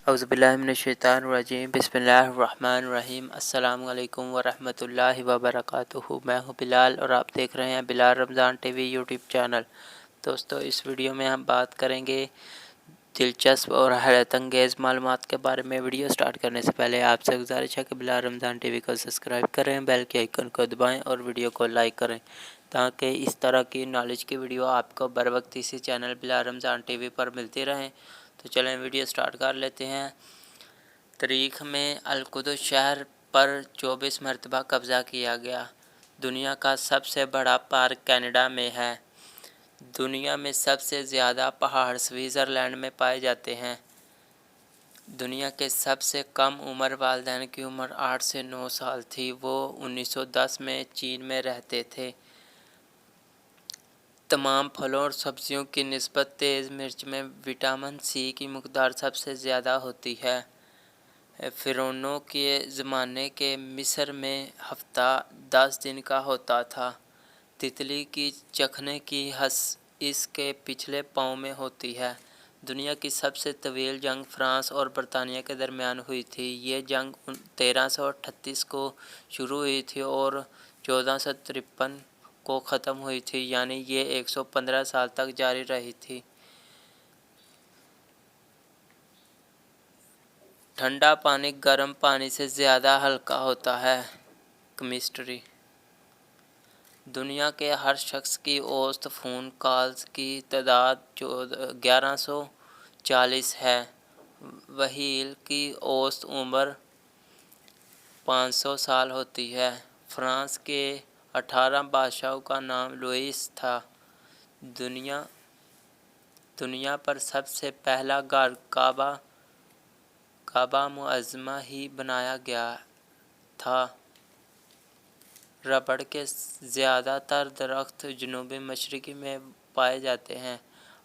अऊज़ुबिल्लाहिमिनश्शैतानिर्रजीम बिस्मिल्लाहिर्रहमानिर्रहीम। अस्सलामु अलैकुम वरहमतुल्लाहि वबरकातुहू। मैं हूँ बिलाल और आप देख रहे हैं Bilal Ramzan TV YouTube channel. दोस्तों, इस वीडियो में हम बात करेंगे दिलचस्प और हैरत अंगेज़ मालूमात के बारे में। वीडियो स्टार्ट करने से पहले आपसे गुजारिश है कि बिलाल रमज़ान टीवी को सब्सक्राइब करें, बेल के आइकन को दबाएँ और वीडियो को लाइक करें ताकि इस तरह की नॉलेज की वीडियो आपको बर वक्त इसी चैनल बिलाल रमज़ान टीवी पर मिलती रहें। तो चलें वीडियो स्टार्ट कर लेते हैं। तारीख़ में अल-कुद्स शहर पर 24 मरतबा कब्ज़ा किया गया। दुनिया का सबसे बड़ा पार्क कनाडा में है। दुनिया में सबसे ज़्यादा पहाड़ स्विट्ज़रलैंड में पाए जाते हैं। दुनिया के सबसे कम उम्र वालिदैन की उम्र 8 से 9 साल थी। वो 1910 में चीन में रहते थे। तमाम फलों और सब्जियों की निस्बत तेज़ मिर्च में विटामिन सी की मकदार सबसे ज़्यादा होती है। फ़िरौनों के ज़माने के मिस्र में हफ्ता 10 दिन का होता था। तितली की चखने की हस इसके पिछले पाँव में होती है। दुनिया की सबसे तवील जंग फ्रांस और बरतानिया के दरमियान हुई थी। ये जंग 1338 को शुरू हुई थी और 1453 को ख़त्म हुई थी, यानी ये 115 साल तक जारी रही थी। ठंडा पानी गर्म पानी से ज़्यादा हल्का होता है। केमिस्ट्री। दुनिया के हर शख्स की औसत फ़ोन कॉल्स की तादाद 1140 है। व्हेल की औसत उम्र 500 साल होती है। फ्रांस के 18 बादशाहों का नाम लुईस था। दुनिया पर सबसे पहला काबा मुअज़्ज़मा ही बनाया गया था। रबड़ के ज़्यादातर दरख्त जनूबी मशरक़ी में पाए जाते हैं।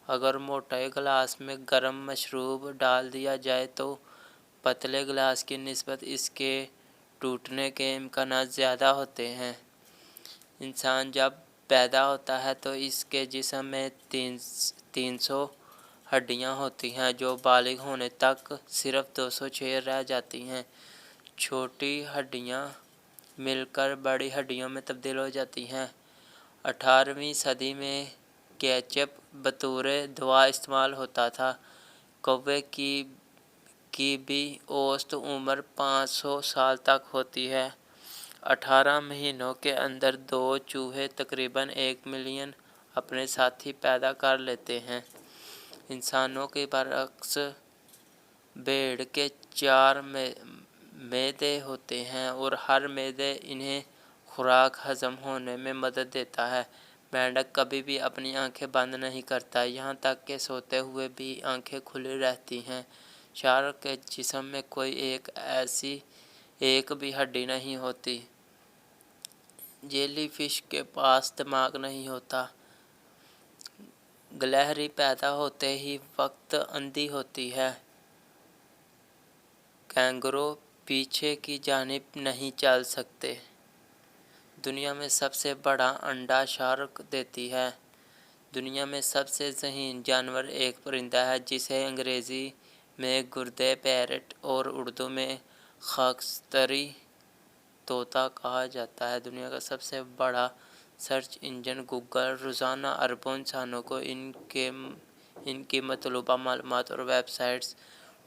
अगर मोटे गिलास में गर्म मशरूब डाल दिया जाए तो पतले गिलास की निस्बत इसके टूटने के इम्कानात ज़्यादा होते हैं। इंसान जब पैदा होता है तो इसके जिस्म में 300 हड्डियां होती हैं, जो बालिग होने तक सिर्फ 206 रह जाती हैं। छोटी हड्डियां मिलकर बड़ी हड्डियों में तब्दील हो जाती हैं। 18वीं सदी में केचप बतौर दवा इस्तेमाल होता था। कौवे की भी औसत उम्र 500 साल तक होती है। 18 महीनों के अंदर 2 चूहे तकरीबन 1 मिलियन अपने साथी पैदा कर लेते हैं। इंसानों के बरअक्स भेड़ के 4 मैदे होते हैं और हर मैदे इन्हें खुराक हजम होने में मदद देता है। मेंढक कभी भी अपनी आंखें बंद नहीं करता, यहाँ तक कि सोते हुए भी आंखें खुली रहती हैं। शार्क के जिस्म में कोई एक भी हड्डी नहीं होती। जेलीफिश के पास दिमाग नहीं होता। गिलहरी पैदा होते ही वक्त अंधी होती है। कैंगरू पीछे की जानिब नहीं चल सकते। दुनिया में सबसे बड़ा अंडा शार्क देती है। दुनिया में सबसे ज़हीन जानवर एक परिंदा है जिसे अंग्रेज़ी में गुर्दे पैरट और उर्दू में खाकस्तरी तोता कहा जाता है। दुनिया का सबसे बड़ा सर्च इंजन गूगल रोज़ाना अरबों इंसानों को इनकी मतलूबा मालूमात और वेबसाइट्स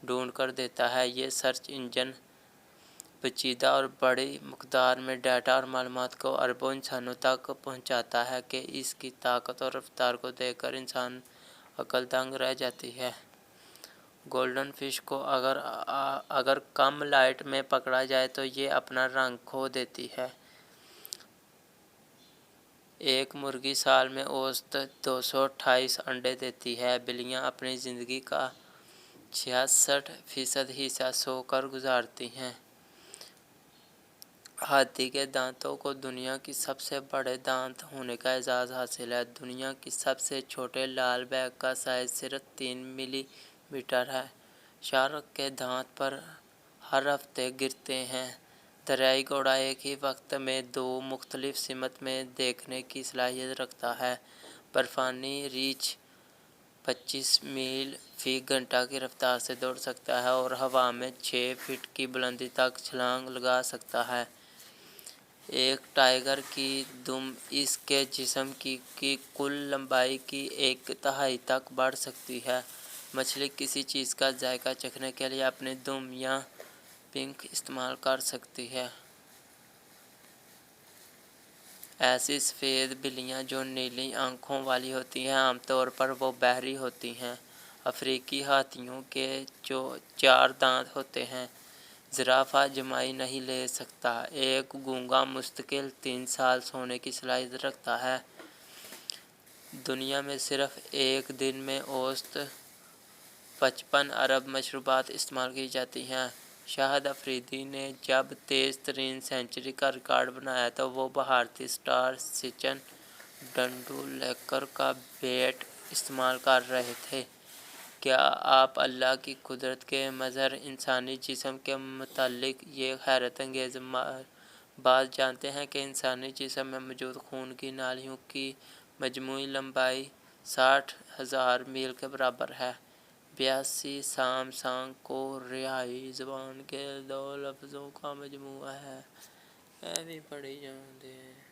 ढूंढ कर देता है। ये सर्च इंजन पेचीदा और बड़ी मकदार में डाटा और मालूमात को अरबों इंसानों तक पहुंचाता है कि इसकी ताकत और रफ्तार को देखकर इंसान अक्ल दंग रह जाती है। गोल्डन फिश को अगर कम लाइट में पकड़ा जाए तो ये अपना रंग खो देती है। एक मुर्गी साल में औसत 228 अंडे देती है। बिल्लियां अपनी ज़िंदगी का 66% हिस्सा सोकर गुजारती हैं। हाथी के दांतों को दुनिया की सबसे बड़े दांत होने का एजाज़ हासिल है। दुनिया की सबसे छोटे लाल बैग का साइज़ सिर्फ 3 मिलीमीटर है। शार्क के दांत पर हर हफ्ते गिरते हैं। दरियाई घोड़ा एक ही वक्त में 2 मुख्तलिफ सिमत में देखने की सलाहियत रखता है। बर्फ़ानी रीछ 25 मील फी घंटा की रफ्तार से दौड़ सकता है और हवा में 6 फीट की बुलंदी तक छलांग लगा सकता है। एक टाइगर की दुम इसके जिस्म की कुल लंबाई की 1/3 तक बढ़ सकती है। मछली किसी चीज़ का जायका चखने के लिए अपनी दुम या पिंक इस्तेमाल कर सकती है। ऐसी सफ़ेद बिल्लियाँ जो नीली आँखों वाली होती हैं, आमतौर पर वो बहरी होती हैं। अफ्रीकी हाथियों के जो 4 दांत होते हैं। जिराफ जमाई नहीं ले सकता। एक गूंगा मुस्तकिल 3 साल सोने की सलाहियत रखता है। दुनिया में सिर्फ एक दिन में औसत 55 अरब मशरूबात इस्तेमाल की जाती हैं। शाहिद अफरीदी ने जब तेज़ तरीन सेंचुरी का रिकॉर्ड बनाया तो वो भारतीय स्टार सचिन तेंदुलकर का बैट इस्तेमाल कर रहे थे। क्या आप अल्लाह की कुदरत के मज़हर इंसानी जिस्म के मुतालिक ये हैरत अंगेज़ बात जानते हैं कि इंसानी जिस्म में मौजूद खून की नालियों की मजमूई लंबाई 60,000 मील के बराबर है। 82 साम को रिहाई ज़बान के 2 लफ्ज़ों का मजमूआ है। भी पढ़ी जाते हैं।